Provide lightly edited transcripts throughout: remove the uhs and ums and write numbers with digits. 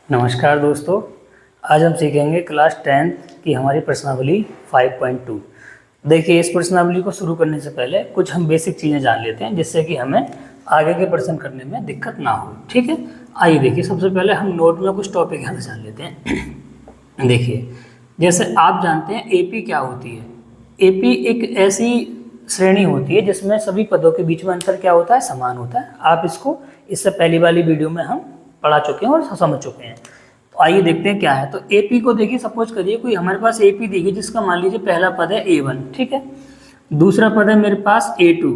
नमस्कार दोस्तों, आज हम सीखेंगे क्लास 10th की हमारी प्रश्नावली 5.2। देखिए, इस प्रश्नावली को शुरू करने से पहले कुछ हम बेसिक चीज़ें जान लेते हैं जिससे कि हमें आगे के प्रश्न करने में दिक्कत ना हो। ठीक है, आइए देखिए, सबसे पहले हम नोट में कुछ टॉपिक यहाँ से जान लेते हैं। देखिए, जैसे आप जानते हैं एपी क्या होती है। एपी एक ऐसी श्रेणी होती है जिसमें सभी पदों के बीच में अंतर क्या होता है, समान होता है। आप इसको इससे पहली वाली वीडियो में हम पढ़ा चुके हैं और समझ चुके हैं। तो आइए देखते हैं क्या है। तो एपी को देखिए, सपोज करिए कोई हमारे पास एपी दी गई जिसका मान लीजिए पहला पद है A1, ठीक है, दूसरा पद है मेरे पास A2,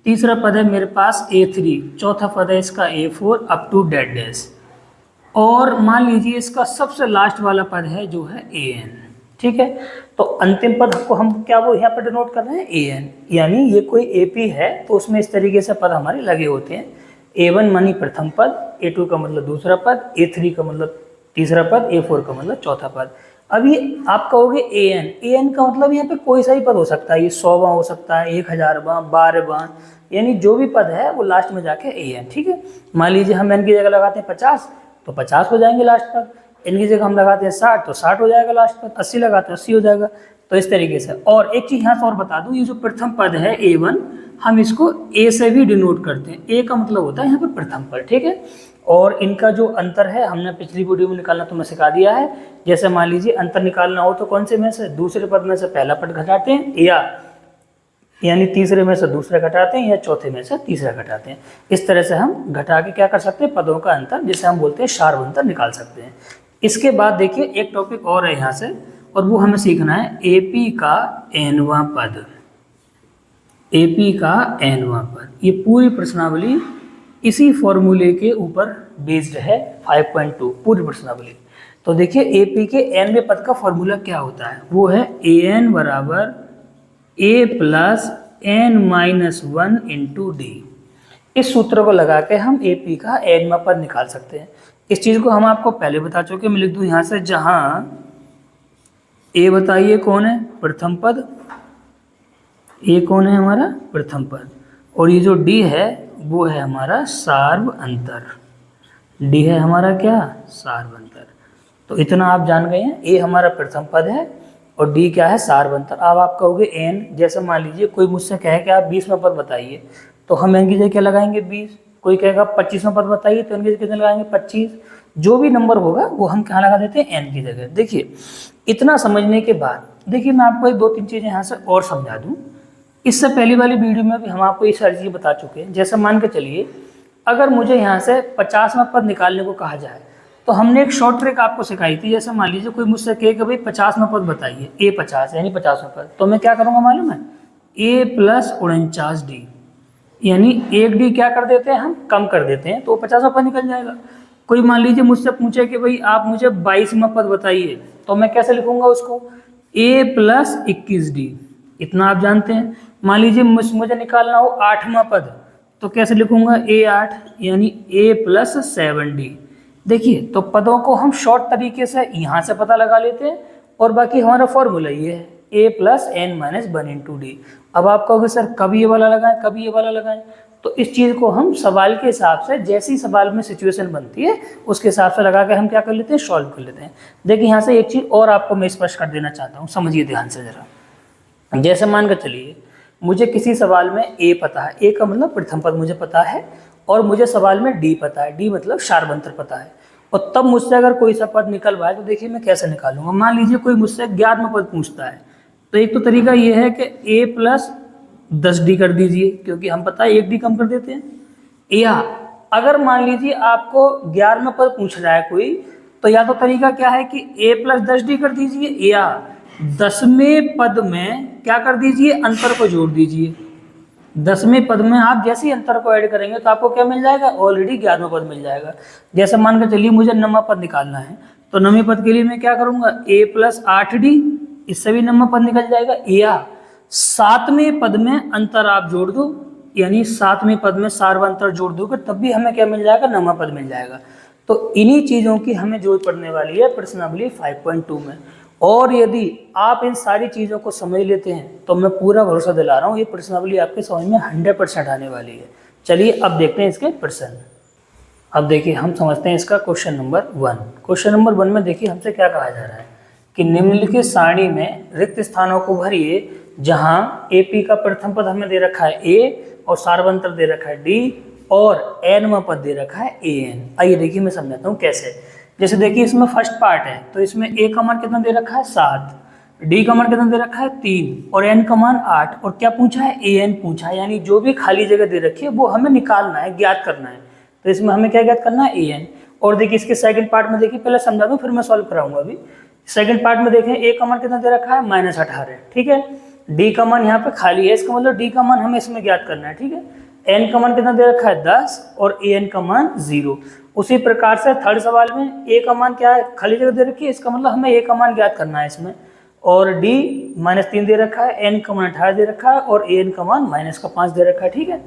तीसरा पद है मेरे पास A3, चौथा पद है इसका A4 up to dead dash, और मान लीजिए इसका सबसे लास्ट वाला पद है जो है AN। ठीक है, तो अंतिम पद को हम क्या वो यहाँ पर डिनोट कर रहे हैं AN, यानी ये कोई एपी है तो उसमें इस तरीके से पद हमारे लगे होते हैं। A1 मानी प्रथम पद, A2 का मतलब दूसरा पद, A3 का मतलब तीसरा पद, A4 का मतलब चौथा पद। अब ये आप कहोगे AN का मतलब यहाँ पे कोई सा ही पद हो सकता है, ये 100वां हो सकता है, 1000वां, 12वां, यानी जो भी पद है वो लास्ट में जाके AN। ठीक है, मान लीजिए हम N की जगह लगाते हैं 50 तो 50 हो जाएंगे लास्ट पद, N की जगह हम लगाते हैं 60 तो 60 हो जाएगा लास्ट पद, 80 लगाते हैं 80 हो जाएगा। तो इस तरीके से। और एक चीज़ यहाँ से और बता दूँ, ये जो प्रथम पद है A1 हम इसको A से भी डिनोट करते हैं। A का मतलब होता है यहाँ पर प्रथम पद। ठीक है, और इनका जो अंतर है हमने पिछली वीडियो में निकालना तो मैं सिखा दिया है। जैसे मान लीजिए अंतर निकालना हो तो कौन से में से, दूसरे पद में से पहला पद घटाते हैं, या यानी तीसरे में से दूसरा घटाते हैं, या चौथे में से तीसरा घटाते हैं। इस तरह से हम घटा के क्या कर सकते हैं, पदों का अंतर जिसे हम बोलते हैं शार्व अंतर निकाल सकते हैं। इसके बाद देखिए एक टॉपिक और है यहाँ से, और वो हमें सीखना है एपी का nवां पद। एपी का nवां पद, ये पूरी प्रश्नावली इसी फॉर्मूले के ऊपर बेस्ड है 5.2 पूरी प्रश्नावली। तो देखिए एपी के nवें पद का फॉर्मूला क्या होता है, वो है an बराबर a plus n-1 into D. इस सूत्र को लगा के हम एपी का nवां पद निकाल सकते हैं। इस चीज़ को हम आपको पहले बता चुके, मैं लिख दूँ यहाँ से, जहाँ ए बताइए कौन है, प्रथम पद, ए कौन है हमारा प्रथम पद, और ये जो डी है वो है हमारा सार्व अंतर। डी है हमारा क्या, सार्व अंतर। तो इतना आप जान गए हैं, ए हमारा प्रथम पद है और डी क्या है, सार्व अंतर। अब आप कहोगे एन, जैसे मान लीजिए कोई मुझसे कहे कि आप 20वां पद बताइए, तो हम एन की जगह क्या लगाएंगे 20। कोई कहेगा 25वां पद बताइए तो एन की जगह कितने लगाएंगे 25। जो भी नंबर होगा वो हम कहाँ लगा देते हैं, एन की जगह। देखिए इतना समझने के बाद देखिए मैं आपको एक दो तीन चीज़ें यहाँ से और समझा दूँ। इससे पहली वाली वीडियो में भी हम आपको ये सारी चीज़ें बता चुके हैं। जैसे मान के चलिए अगर मुझे यहाँ से 50वां पद निकालने को कहा जाए तो हमने एक शॉर्ट ट्रिक आपको सिखाई थी। जैसे मान लीजिए कोई मुझसे कहे कि भाई 50वां पद बताइए, A50 यानी 50वां पद, तो मैं क्या करूँगा मालूम है, A प्लस 49D, यानी एक डी क्या कर देते हैं हम, कम कर देते हैं, तो 50वां पद निकल जाएगा। कोई मान लीजिए मुझसे पूछे कि भाई आप मुझे 22वां पद बताइए, तो मैं कैसे लिखूंगा उसको, A प्लस 21D, इतना आप जानते हैं। मान लीजिए मुझे निकालना हो 8वां पद, तो कैसे लिखूंगा, A8 यानी A प्लस 7D। देखिए तो पदों को हम शॉर्ट तरीके से यहाँ से पता लगा लेते हैं, और बाकी हमारा फॉर्मूला ये है A plus n-1 into D. अब आप कहोगे सर कब ये वाला लगाएं, कब ये वाला लगाएं, तो इस चीज़ को हम सवाल के हिसाब से, जैसी सवाल में सिचुएशन बनती है उसके हिसाब से लगा के हम क्या कर लेते हैं, सॉल्व कर लेते हैं। देखिए यहाँ से एक चीज़ और आपको मैं स्पष्ट कर देना चाहता हूँ, समझिए ध्यान से ज़रा। जैसे मान कर चलिए मुझे किसी सवाल में ए पता है, ए का मतलब प्रथम पद मुझे पता है, और मुझे सवाल में डी पता है, डी मतलब शार्व अंतर पता है, और तब मुझसे अगर कोई सा पद निकलवाए तो देखिए मैं कैसे निकालूंगा। मान लीजिए कोई मुझसे 11वां पद पूछता है, तो एक तो तरीका ये है कि ए प्लस 10D कर दीजिए, क्योंकि हम पता है 1D कम कर देते हैं। या अगर मान लीजिए आपको 11वां पद पूछ रहा है कोई, तो या तो तरीका क्या है कि ए प्लस 10D कर दीजिए, या 10वें पद में क्या कर दीजिए, अंतर को जोड़ दीजिए। 10वें पद में आप जैसे ही अंतर को ऐड करेंगे तो आपको क्या मिल जाएगा, ऑलरेडी 11वां पद मिल जाएगा। जैसे मान कर चलिए मुझे 9वां पद निकालना है, तो 9वें पद के लिए मैं क्या करूँगा, A प्लस 8D, इससे भी 9वां पद निकल जाएगा। या 7वें पद में अंतर आप जोड़ दो, यानी 7वें पद में सार्व अंतर जोड़ दोगे तब भी हमें क्या मिल जाएगा, 9वां पद मिल जाएगा। तो इन्हीं चीज़ों की हमें जरूरत पड़ने वाली है प्रश्नावली 5.2 में। और यदि आप इन सारी चीज़ों को समझ लेते हैं तो मैं पूरा भरोसा दिला रहा हूँ ये प्रश्नावली आपके समझ में 100% आने वाली है। चलिए अब देखते हैं इसके प्रश्न। अब देखिए हम समझते हैं इसका क्वेश्चन नंबर 1। क्वेश्चन नंबर 1 में देखिए हमसे क्या कहा जा रहा है कि निम्नलिखित सारणी में रिक्त स्थानों को भरिए जहां एपी का प्रथम पद हमें दे रखा है ए और सार्वंतर दे रखा है डी और एनवां पद दे रखा है ए एन। आइए देखिए मैं समझाता हूँ कैसे। जैसे देखिए इसमें फर्स्ट पार्ट है तो इसमें ए का मान कितना दे रखा है 7, डी का मान कितना दे रखा है 3 और एन का मान 8 और क्या पूछा है ए एन पूछा है, यानी जो भी खाली जगह दे रखी है वो हमें निकालना है, ज्ञात करना है। तो इसमें हमें क्या ज्ञात करना है ए एन। और देखिए इसके सेकंड पार्ट में देखिए पहले समझा दूं फिर मैं सॉल्व कराऊंगा। अभी सेकंड पार्ट में देखें ए का मान कितना दे रखा है -18, ठीक है। डी का मान यहाँ पे खाली है, इसका मतलब डी का मान हमें इसमें ज्ञात करना है, ठीक है। एन का मान कितना दे रखा है 10 और ए एन का मान 0। उसी प्रकार से थर्ड सवाल में ए का मान क्या है, खाली जगह दे रखी है, इसका मतलब हमें ए का मान ज्ञात करना है इसमें। और डी -3 दे रखा है, एन का मान 18 दे रखा है और ए एन का मान -5 दे रखा है, ठीक है।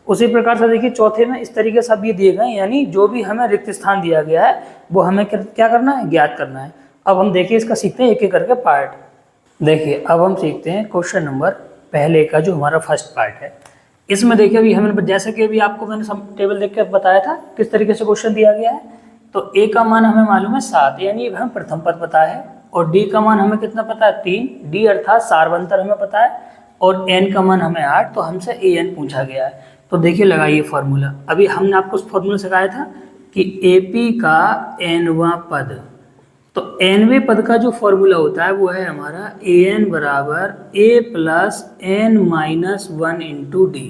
उसी प्रकार से देखिए चौथे में इस तरीके से अब ये दिए गए, यानी जो भी हमें रिक्त स्थान दिया गया है वो हमें क्या करना है, ज्ञात करना है। अब हम देखिए इसका सीखते हैं एक एक करके पार्ट। देखिए अब हम सीखते हैं क्वेश्चन नंबर पहले का जो हमारा फर्स्ट पार्ट है। इसमें देखिए अभी हमें जैसे कि अभी आपको मैंने टेबल देख के बताया था किस तरीके से क्वेश्चन दिया गया है। तो ए का मान हमें मालूम है 7, यानी हमें प्रथम पद पता है। और डी का मान हमें कितना पता है 3, डी अर्थात सार्वंतर हमें पता है। और एन का मान हमें 8, तो हमसे ए एन पूछा गया है। तो देखिए लगाइए फॉर्मूला। अभी हमने आपको उस फॉर्मूला सिखाया था कि एपी का एनवां पद, तो एनवें पद का जो फॉर्मूला होता है वो है हमारा ए एन बराबर A plus N minus 1 into D.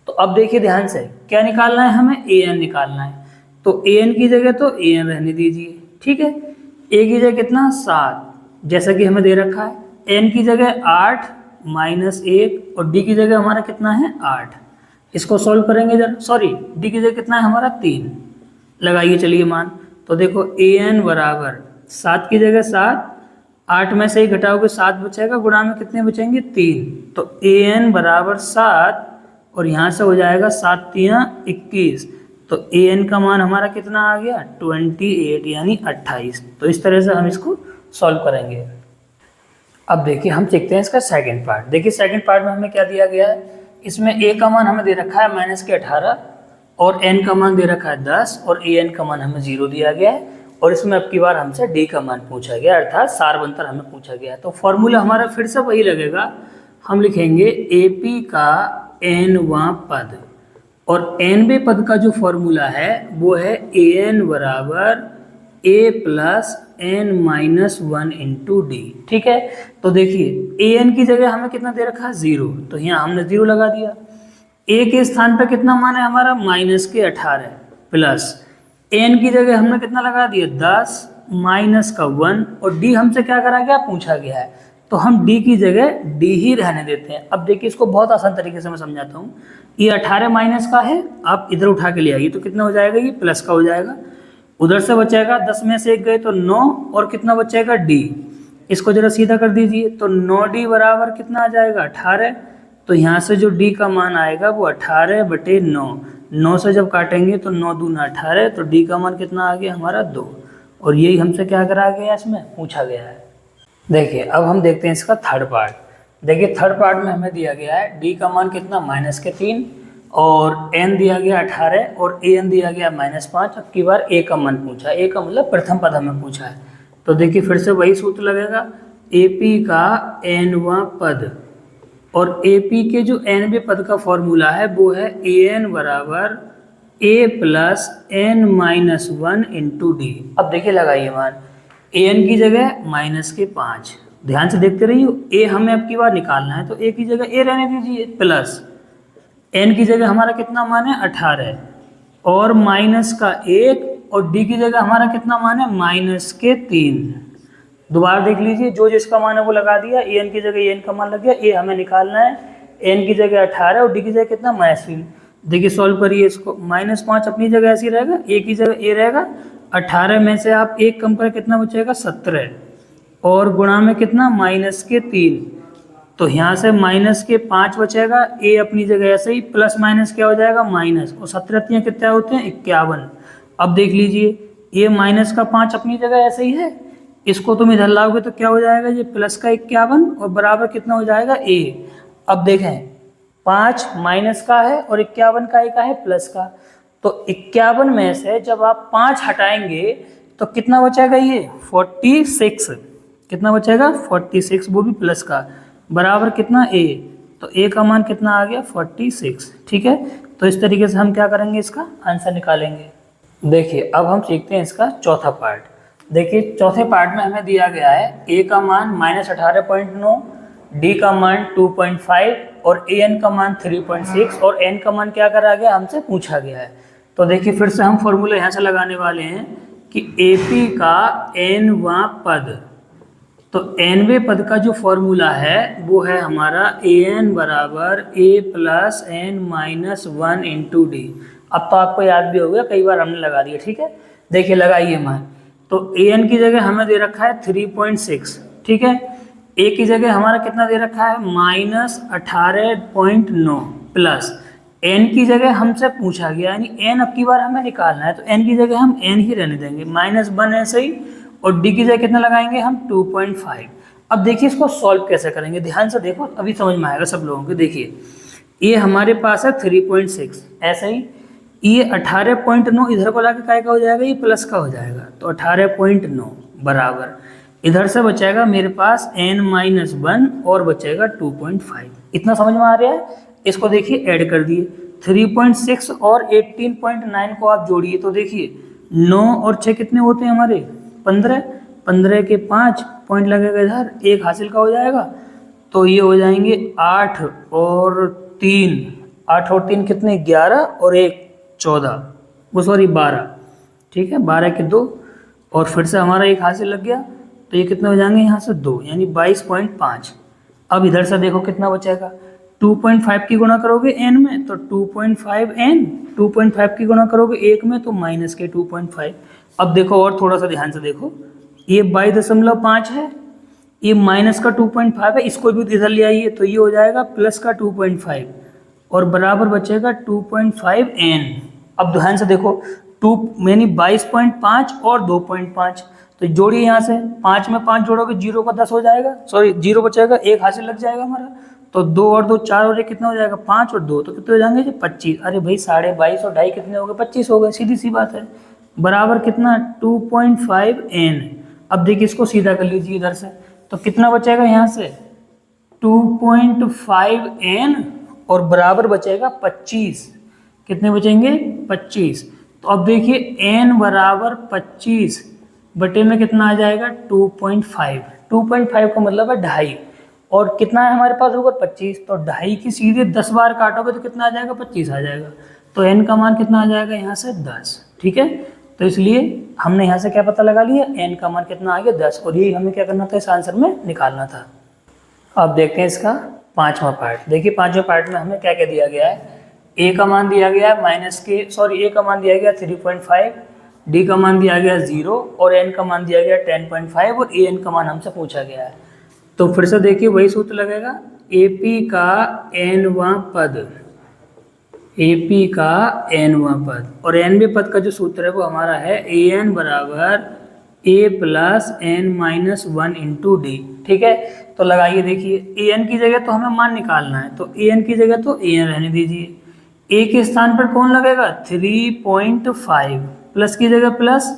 तो अब देखिए ध्यान से क्या निकालना है, हमें ए एन निकालना है। तो ए एन की जगह तो ए एन रहने दीजिए, ठीक है। ए की जगह कितना 7 जैसा कि हमें दे रखा है, एन की जगह 8 -1 और डी की जगह हमारा कितना है 8। इसको सॉल्व करेंगे जरा, सॉरी डी की जगह कितना है हमारा 3। लगाइए चलिए मान। तो देखो ए एन बराबर 7 की जगह 7, 8 में से ही घटाओगे 7 बचेगा, गुणा में कितने बचेंगे 3। तो ए एन बराबर 7 और यहाँ से हो जाएगा 7 3 21। तो ए एन का मान हमारा कितना आ गया 28 यानी 28। तो इस तरह से हम इसको सॉल्व करेंगे। अब देखिए हम सीखते हैं इसका सेकंड पार्ट। देखिए सेकंड पार्ट में हमें क्या दिया गया है, इसमें ए का मान हमें दे रखा है -18 और एन का मान दे रखा है 10 और ए एन का मान हमें 0 दिया गया है। और इसमें अब की बार हमसे डी का मान पूछा गया, अर्थात सार्वंतर हमें पूछा गया है। तो फॉर्मूला हमारा फिर से वही लगेगा, हम लिखेंगे एपी का एनवां पद। और एनवें पद का जो फॉर्मूला है वो है ए एन बराबर A plus N minus 1 into D, ठीक है। तो देखिए ए एन की जगह हमें कितना दे रखा है 0, तो यहाँ हमने 0 लगा दिया। ए के स्थान पर कितना मान है हमारा -18 प्लस एन की जगह हमने कितना लगा दिया 10 -1 और डी हमसे क्या करा गया पूछा गया है, तो हम डी की जगह डी ही रहने देते हैं। अब देखिए इसको बहुत आसान तरीके से मैं समझाता हूँ। ये 18 माइनस का है, आप इधर उठा के ले आइए तो कितना हो जाएगा, ये प्लस का हो जाएगा। उधर से बचेगा 10 में से 1 गए तो 9 और कितना बचेगा डी। इसको जरा सीधा कर दीजिए तो 9d बराबर कितना आ जाएगा 18। तो यहाँ से जो डी का मान आएगा वो 18/9। 9 से जब काटेंगे तो 9 दूना 18, तो डी का मान कितना आ गया हमारा 2। और यही हमसे क्या करा गया इसमें पूछा गया है। देखिए अब हम देखते हैं इसका थर्ड पार्ट। देखिए थर्ड पार्ट में हमें दिया गया है डी का मान कितना -3 और एन दिया गया 18 और ए एन दिया गया -5। अब की बार ए का मान पूछा, ए का मतलब प्रथम पद हमें पूछा है। तो देखिए फिर से वही सूत्र लगेगा, एपी का एनवां पद। और एपी के जो एनवें पद का फॉर्मूला है वो है ए एन बराबर A plus N minus 1 into D. अब देखिए लगाइए मान, ए एन की जगह -5, ध्यान से देखते रहिए। ए हमें अब की बार निकालना है तो ए की जगह ए रहने दीजिए, प्लस एन की जगह हमारा कितना मान है 18 और -1 और डी की जगह हमारा कितना मान है -3। दोबारा देख लीजिए, जो जिसका मान है वो लगा दिया। ए एन की जगह ए एन का मान लग गया, ए हमें निकालना है, एन की जगह 18 और डी की जगह कितना -3। देखिए सॉल्व करिए इसको, -5 अपनी जगह ऐसी रहेगा, ए की जगह ए रहेगा, 18 में से आप 1 कम कर कितना बचेगा 17 और गुणा में कितना -3। तो यहाँ से -5 बचेगा, ए अपनी जगह ऐसे ही, प्लस माइनस क्या हो जाएगा माइनस, और 17 कितना होते हैं 51। अब देख लीजिए ये -5 अपनी जगह ऐसे ही है, इसको तुम इधर लाओगे तो क्या हो जाएगा, ये प्लस का 51 और बराबर कितना हो जाएगा ए। अब देखें 5 माइनस का है और 51 का एक है प्लस का, तो 51 में से जब आप 5 हटाएंगे तो कितना बचेगा, ये 46। कितना बचेगा 46, वो भी प्लस का, बराबर कितना a, तो a का मान कितना आ गया 46। ठीक है, तो इस तरीके से हम क्या करेंगे, इसका आंसर निकालेंगे। देखिए अब हम सीखते हैं इसका चौथा पार्ट। देखिए चौथे पार्ट में हमें दिया गया है a का मान -18.9, d का मान 2.5 और an का मान 3.6 और n का मान क्या करा गया, हमसे पूछा गया है। तो देखिए फिर से हम फॉर्मूला यहाँ से लगाने वाले हैं कि AP का nवां पद, तो nवें पद का जो फॉर्मूला है वो है हमारा an बराबर a plus n minus 1 into D. अब तो आपको याद भी हो गया, कई बार हमने लगा दिया। ठीक है, देखिए लगाइए मान, तो an की जगह हमें दे रखा है 3.6। ठीक है, a की जगह हमारा कितना दे रखा है -18.9 प्लस n की जगह हमसे पूछा गया, यानी n अब की बार हमें निकालना है, तो n की जगह हम n ही रहने देंगे, -1 ऐसे ही, और d की जगह कितना लगाएंगे हम 2.5। अब देखिए इसको सॉल्व कैसे करेंगे, ध्यान से देखो, अभी समझ में आएगा सब लोगों को। देखिए ये हमारे पास है 3.6, ऐसे ही ये 18.9 इधर को लाके काय का हो जाएगा, ये प्लस का हो जाएगा, तो 18.9 बराबर इधर से बचेगा मेरे पास n-1 और बचेगा 2.5। इतना समझ में आ रहा है। इसको देखिए ऐड कर दिए, 3.6 और 18.9 को आप जोड़िए, तो देखिए 9 और 6 कितने होते हैं हमारे 15, 15 के 5 पॉइंट लगेगा इधर, एक हासिल का हो जाएगा, तो ये हो जाएंगे 8 और 3 कितने 11 और 1 14, वो सॉरी 12। ठीक है, 12 के 2 और फिर से हमारा एक हासिल लग गया, तो ये कितने हो जाएंगे यहाँ से 2, यानी 22.5। अब इधर से देखो कितना बचेगा, 2.5 की गुणा करोगे n में तो 2.5 n, 2.5 की गुणा करोगे 1 में तो माइनस के 2.5। अब देखो और थोड़ा सा ध्यान से देखो, ये 22.5 है, ये माइनस का 2.5 है, इसको भी इधर ले आइए तो ये हो जाएगा प्लस का 2.5 और बराबर बचेगा 2.5 n। अब ध्यान से देखो 2 यानी 22.5 और 2.5, तो जोड़िए यहाँ से, 5 में 5 जोड़ोगे 0 का 10 हो जाएगा, सॉरी 0 बचेगा, एक हासिल लग जाएगा हमारा, तो 2 और 2 4 और 1 कितना हो जाएगा 5 और 2 तो कितने हो जाएंगे 25। अरे भाई 22.5 और 2.5 कितने हो गए 25 हो गए, सीधी सी बात है, बराबर कितना 2.5 n। अब देखिए इसको सीधा कर लीजिए इधर से, तो कितना बचेगा यहाँ से 2.5 n और बराबर बचेगा 25। कितने बचेंगे 25। तो अब देखिए n बराबर 25 बटे में कितना आ जाएगा 2.5, 2.5 का मतलब है 2.5 और कितना है हमारे पास होगा 25, तो 2.5 की सीधे 10 बार काटोगे तो कितना आ जाएगा 25 आ जाएगा, तो n का मान कितना आ जाएगा यहाँ से 10। ठीक है, तो इसलिए हमने यहाँ से क्या पता लगा लिया, n का मान कितना आ गया 10, और यही हमें क्या करना था इस आंसर में निकालना था। अब देखते हैं इसका पांचवा पार्ट। देखिए पांचवें पार्ट में हमें क्या क्या दिया गया है, a का मान दिया गया a का मान दिया गया 3.5, d का मान दिया गया 0 और n का मान दिया गया 10.5 और an का मान हमसे पूछा गया है। तो फिर से देखिए वही सूत्र लगेगा, AP का nवां पद, AP का nवां पद, और nवें पद का जो सूत्र है वो हमारा है an बराबर a plus n minus 1 into D. ठीक है, तो लगाइए, देखिए an की जगह तो हमें मान निकालना है, तो an की जगह तो an रहने दीजिए, a के स्थान पर कौन लगेगा 3.5, प्लस की जगह प्लस,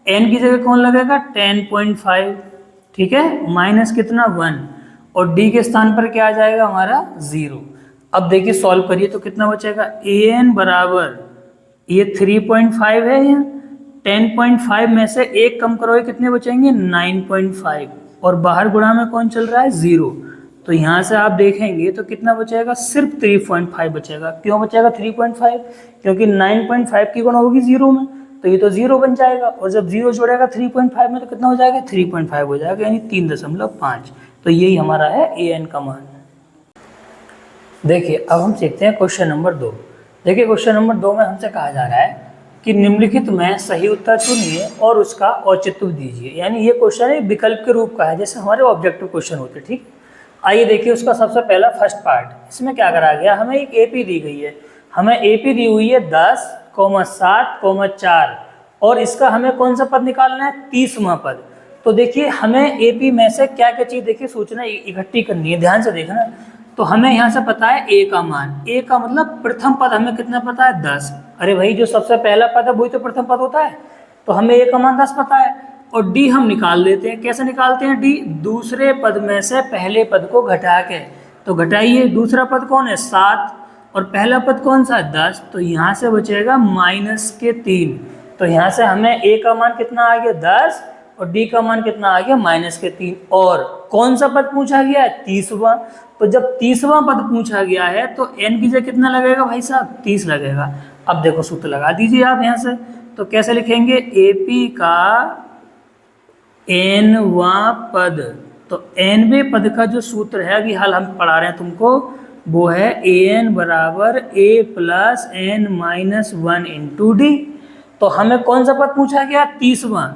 n की जगह कौन लगेगा 10.5, ठीक है, माइनस कितना 1 और d के स्थान पर क्या आ जाएगा हमारा 0। अब देखिए सॉल्व करिए तो कितना बचेगा, an बराबर ये 3.5 है, यहाँ 10.5 में से एक कम करोगे कितने बचेंगे 9.5 और बाहर गुणा में कौन चल रहा है 0, तो यहाँ से आप देखेंगे तो कितना बचेगा सिर्फ 3.5 बचेगा। क्यों बचेगा 3.5, क्योंकि 9.5 की गुणा होगी 0 में, तो ये तो 0 बन जाएगा, और जब 0 जोड़ेगा 3.5 में तो कितना हो जाएगा 3.5 हो जाएगा, यानी 3.5। तो यही हमारा है an का मान। देखिए अब हम सीखते हैं क्वेश्चन नंबर 2। देखिए क्वेश्चन नंबर 2 में हमसे कहा जा रहा है कि निम्नलिखित में सही उत्तर चुनिए और उसका औचित्य दीजिए, यानी ये क्वेश्चन एक विकल्प के रूप का है, जैसे हमारे ऑब्जेक्टिव क्वेश्चन होते हैं। ठीक, आइए देखिए उसका सबसे पहला फर्स्ट पार्ट, इसमें क्या करा गया, हमें एक AP दी गई है, हमें AP दी हुई है 10, 7, 4 और इसका हमें कौन सा पद निकालना है 30वां पद। तो देखिए हमें AP में से क्या क्या चीज़ देखिए सूचना इकट्ठी करनी है, ध्यान से देखना। तो हमें यहाँ से पता है a का मान, a का मतलब प्रथम पद हमें कितना पता है 10। अरे भाई जो सबसे पहला पद है वही तो प्रथम पद होता है, तो हमें a का मान 10 पता है। और d हम निकाल लेते हैं, कैसे निकालते हैं d, दूसरे पद में से पहले पद को घटा के, तो घटाइए, दूसरा पद कौन है 7 और पहला पद कौन सा है 10, तो यहाँ से बचेगा -3। तो यहाँ से हमें a का मान कितना आ गया 10 और d का मान कितना आ गया -3। और कौन सा पद पूछा गया है 30वां, तो जब 30वां पद पूछा गया है तो n की जगह कितना लगेगा भाई साहब 30 लगेगा। अब देखो सूत्र लगा दीजिए आप यहाँ से, तो कैसे लिखेंगे AP का nवां पद, तो nवें पद का जो सूत्र है अभी हाल हम पढ़ा रहे हैं तुमको, वो है an बराबर a plus n minus 1 into D. तो हमें कौन सा पद पूछा गया 30वां,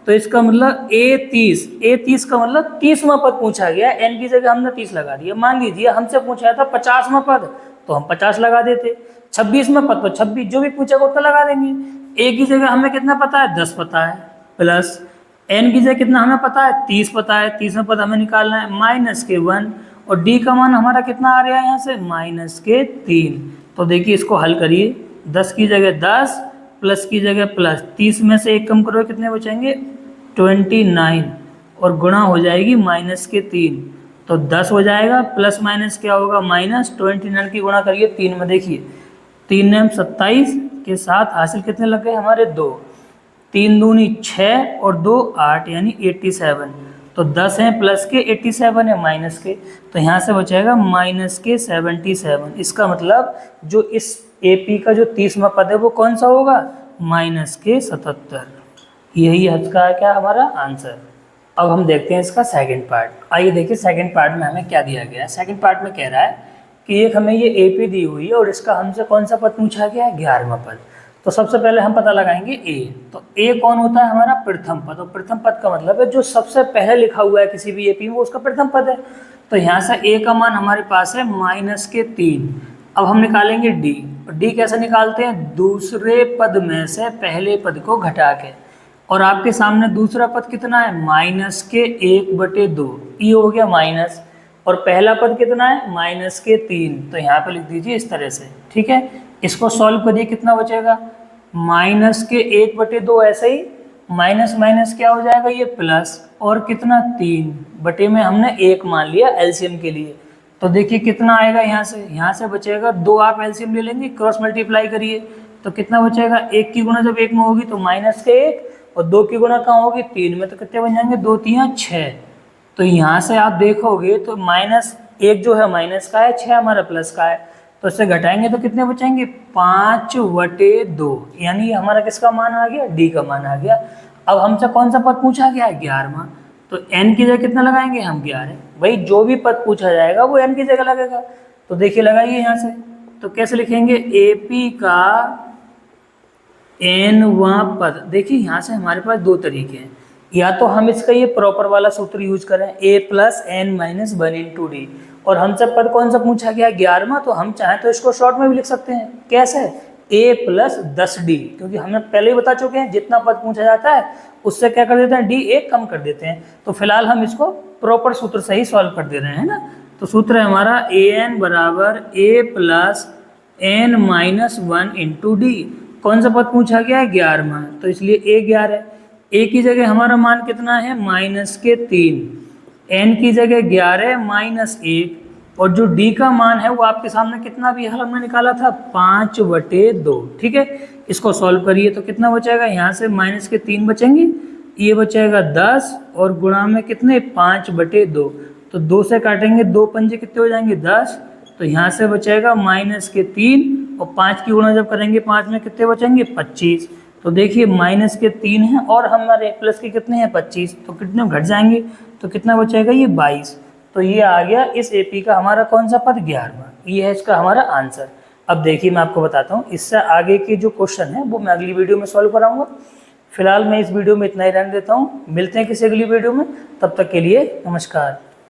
तो इसका मतलब a30 का मतलब 30वां पद पूछा गया, n की जगह हमने 30 लगा दिया। मान लीजिए हमसे पूछा था 50वां पद, तो हम 50 लगा देते, 26वां पद तो 26, जो भी पूछेगा उतना लगा देंगे। a की जगह हमें कितना पता है 10 पता है, प्लस n की जगह कितना हमें पता है 30 पता है, 30वां पद हमें निकालना है -1, और d का मान हमारा कितना आ रहा है यहाँ से -3। तो देखिए इसको हल करिए, 10 की जगह 10 प्लस की जगह प्लस, 30 में से 1 कम करो कितने बचेंगे 29, और गुणा हो जाएगी -3, तो 10 हो जाएगा, प्लस माइनस क्या होगा -29 की गुणा करिए 3 में, देखिए 3 ने 27 के साथ हासिल कितने लग गए हमारे 2, 3 दूनी 6 और 2 8 यानी 87। तो 10 है प्लस के, 87 है माइनस के, तो यहाँ से बचेगा -77। इसका मतलब जो इस AP का जो 30वां पद है वो कौन सा होगा -77। यही है इसका क्या हमारा आंसर। अब हम देखते हैं इसका सेकंड पार्ट। आइए देखिए सेकंड पार्ट में हमें क्या दिया गया है। सेकंड पार्ट में कह रहा है कि एक हमें ये AP दी हुई है और इसका हमसे कौन सा पद पूछा गया है 11वां पद। तो सबसे पहले हम पता लगाएंगे A। तो A कौन होता है हमारा प्रथम पद, और प्रथम पद का मतलब है जो सबसे पहले लिखा हुआ है किसी भी AP में वो उसका प्रथम पद है। तो यहाँ से A का मान हमारे पास है -3। अब हम निकालेंगे D। D कैसे निकालते हैं, दूसरे पद में से पहले पद को घटा के, और आपके सामने दूसरा पद कितना है -1/2, ये हो गया माइनस, और पहला पद कितना है -3। तो यहाँ पे लिख दीजिए इस तरह से, ठीक है। इसको सॉल्व करिए, कितना बचेगा -1/2, ऐसे ही माइनस माइनस क्या हो जाएगा ये प्लस, और कितना 3 बटे में हमने 1 मान लिया एलसीएम के लिए। तो देखिए कितना आएगा, यहाँ से बचेगा 2, आप एलसीएम ले लेंगे, क्रॉस मल्टीप्लाई करिए तो कितना बचेगा, 1 की गुणा जब 1 में होगी तो -1, और 2 की गुणा कहाँ होगी 3 में, तो कितने बन जाएंगे 2 3 6। तो यहाँ से आप देखोगे तो -1 जो है माइनस का है, 6 हमारा प्लस का है, तो इससे घटाएंगे तो कितने बचेंगे 5/2, यानी हमारा किसका मान आ गया D का मान आ गया। अब हमसे कौन सा पद पूछा गया है 11वां, तो n की जगह कितना लगाएंगे हम 11। भाई जो भी पद पूछा जाएगा वो n की जगह लगेगा। तो देखिए लगाइए यहाँ से, तो कैसे लिखेंगे AP का nवां पद। देखिए यहाँ से हमारे पास 2 तरीके हैं, या तो हम इसका ये प्रॉपर वाला सूत्र यूज करें a + n - 1 इंटू डी, और हमसे पद कौन सा पूछा गया 11वां, तो हम चाहें तो इसको शॉर्ट में भी लिख सकते हैं, कैसे a + 10d, क्योंकि हमें पहले ही बता चुके हैं जितना पद पूछा जाता है उससे क्या कर देते हैं d 1 कम कर देते हैं। तो फिलहाल हम इसको प्रॉपर सूत्र से ही सॉल्व कर दे रहे हैं ना। तो सूत्र है हमारा an बराबर a + n - 1 इंटू डी। कौन सा पद पूछा गया है 11वां, तो इसलिए a 11 है, a की जगह हमारा मान कितना है -3, n की जगह 11 -1, और जो d का मान है वो आपके सामने कितना भी हल हमने निकाला था 5/2, ठीक है। इसको सॉल्व करिए तो कितना बचेगा, यहाँ से -3 बचेंगे, ये बचेगा 10, और गुणा में कितने 5/2, तो 2 से काटेंगे 2 पंजे कितने हो जाएंगे 10, तो यहाँ से बचेगा -3, और 5 की गुणा जब करेंगे 5 में कितने बचेंगे 25। तो देखिए -3 है और हमारे प्लस के कितने हैं 25, तो कितने घट जाएंगे, तो कितना बचेगा ये 22। तो ये आ गया इस AP का हमारा कौन सा पद 11वां, ये है इसका हमारा आंसर। अब देखिए मैं आपको बताता हूँ, इससे आगे के जो क्वेश्चन है वो मैं अगली वीडियो में सॉल्व कराऊंगा। फिलहाल मैं इस वीडियो में इतना ही रहने देता हूँ, मिलते हैं किसी अगली वीडियो में, तब तक के लिए नमस्कार।